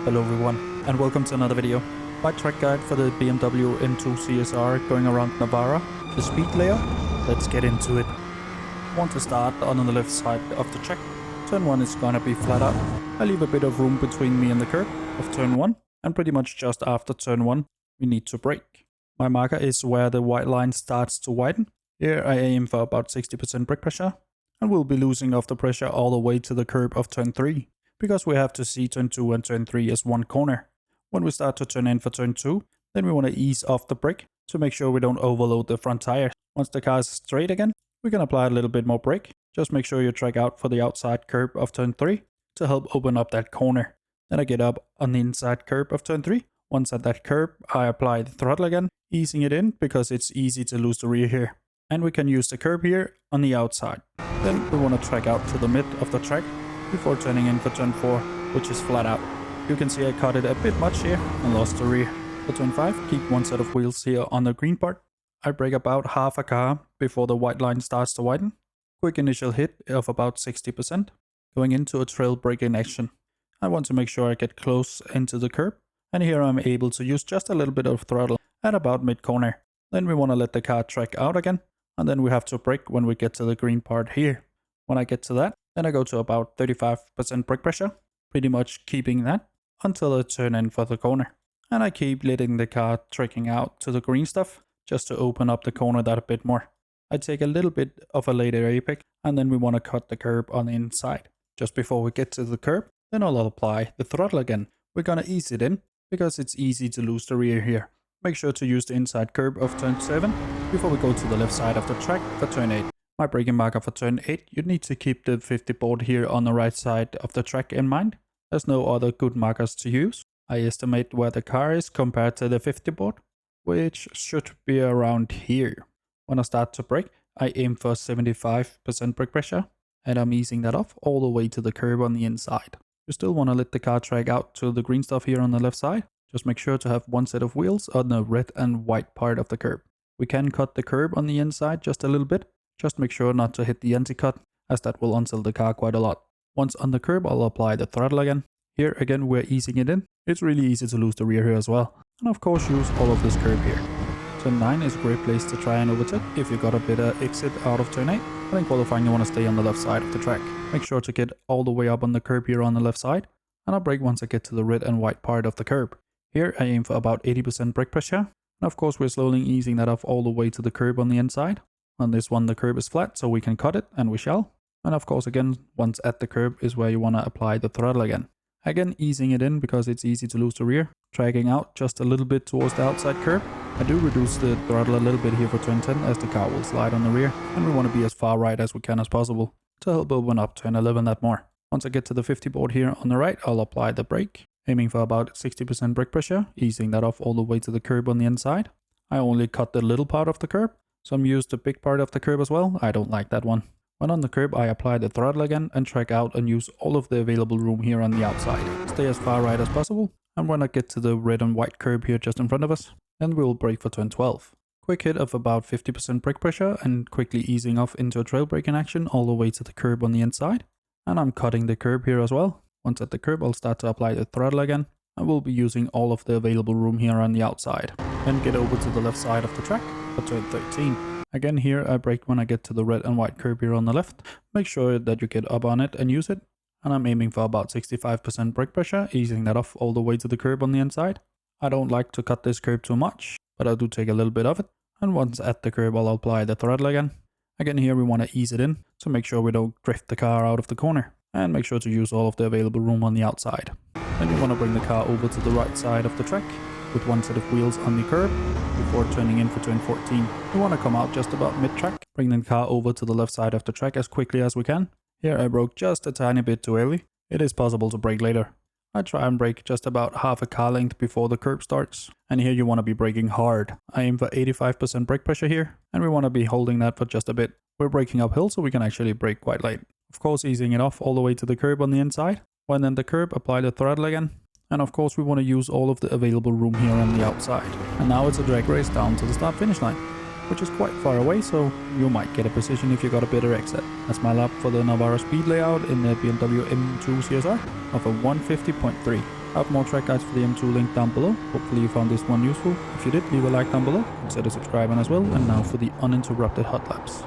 Hello everyone, and welcome to another video. My track guide for the BMW M2 CSR going around Navarra, the speed layout. Let's get into it. I want to start on the left side of the track. Turn 1 is gonna be flat out. I leave a bit of room between me and the curb of turn 1, and pretty much just after turn 1, we need to brake. My marker is where the white line starts to widen. Here I aim for about 60% brake pressure, and we'll be losing off the pressure all the way to the curb of turn 3. Because we have to see turn 2 and turn 3 as one corner. When we start to turn in for turn 2, then we want to ease off the brake to make sure we don't overload the front tire. Once the car is straight again, we can apply a little bit more brake. Just make sure you track out for the outside curb of turn 3 to help open up that corner. Then I get up on the inside curb of turn 3. Once at that curb, I apply the throttle again, easing it in because it's easy to lose the rear here. And we can use the curb here on the outside. Then we want to track out to the mid of the track before turning in for turn 4, which is flat out. You can see I cut it a bit much here and lost the rear. For turn 5, keep one set of wheels here on the green part. I brake about half a car before the white line starts to widen. Quick initial hit of about 60%, going into a trail braking action. I want to make sure I get close into the curb, and here I'm able to use just a little bit of throttle at about mid-corner. Then we want to let the car track out again, and then we have to brake when we get to the green part here. When I get to that, then I go to about 35% brake pressure, pretty much keeping that until I turn in for the corner. And I keep letting the car tracking out to the green stuff just to open up the corner that a bit more. I take a little bit of a later apex, and then we want to cut the curb on the inside. Just before we get to the curb, then I'll apply the throttle again. We're gonna ease it in because it's easy to lose the rear here. Make sure to use the inside curb of turn 7 before we go to the left side of the track for turn 8. My braking marker for turn 8, you need to keep the 50 board here on the right side of the track in mind. There's no other good markers to use. I estimate where the car is compared to the 50 board, which should be around here. When I start to brake, I aim for 75% brake pressure, and I'm easing that off all the way to the curb on the inside. You still want to let the car drag out to the green stuff here on the left side. Just make sure to have one set of wheels on the red and white part of the curb. We can cut the curb on the inside just a little bit. Just make sure not to hit the anti-cut, as that will untilt the car quite a lot. Once on the curb, I'll apply the throttle again. Here again, we're easing it in. It's really easy to lose the rear here as well. And of course, use all of this curb here. Turn 9 is a great place to try and overtake if you got a better exit out of turn 8. But in qualifying, you want to stay on the left side of the track. Make sure to get all the way up on the curb here on the left side. And I'll brake once I get to the red and white part of the curb. Here, I aim for about 80% brake pressure. And of course, we're slowly easing that off all the way to the curb on the inside. On this one, the curb is flat, so we can cut it, and we shall. And of course, again, once at the curb is where you want to apply the throttle again. Again, easing it in because it's easy to lose the rear. Dragging out just a little bit towards the outside curb. I do reduce the throttle a little bit here for turn 10 as the car will slide on the rear. And we want to be as far right as we can as possible to help open up turn 11 that more. Once I get to the 50 board here on the right, I'll apply the brake. Aiming for about 60% brake pressure, easing that off all the way to the curb on the inside. I only cut the little part of the curb. Some use the big part of the curb as well. I don't like that one. When on the curb, I apply the throttle again and track out and use all of the available room here on the outside. Stay as far right as possible. And when I get to the red and white curb here just in front of us, then we'll brake for turn 12. Quick hit of about 50% brake pressure and quickly easing off into a trail braking action all the way to the curb on the inside. And I'm cutting the curb here as well. Once at the curb, I'll start to apply the throttle again. I will be using all of the available room here on the outside. Then get over to the left side of the track for turn 13. Again here, I brake when I get to the red and white curb here on the left. Make sure that you get up on it and use it. And I'm aiming for about 65% brake pressure, easing that off all the way to the curb on the inside. I don't like to cut this curb too much, but I do take a little bit of it. And once at the curb, I'll apply the throttle again. Again here, we want to ease it in to make sure we don't drift the car out of the corner. And make sure to use all of the available room on the outside. Then you want to bring the car over to the right side of the track with one set of wheels on the curb before turning in for turn 14. We want to come out just about mid-track, bring the car over to the left side of the track as quickly as we can. Here I broke just a tiny bit too early. It is possible to brake later. I try and brake just about half a car length before the curb starts. And here you want to be braking hard. I aim for 85% brake pressure here, and we want to be holding that for just a bit. We're braking uphill so we can actually brake quite late. Of course, easing it off all the way to the curb on the inside. When in the curb, apply the throttle again. And of course, we want to use all of the available room here on the outside. And now it's a drag race down to the start finish line, which is quite far away, so you might get a position if you got a better exit. That's my lap for the Navarra speed layout in the BMW M2 CSR of a 150.3. I have more track guides for the M2 linked down below. Hopefully you found this one useful. If you did, leave a like down below, consider subscribing as well, and now for the uninterrupted hot laps.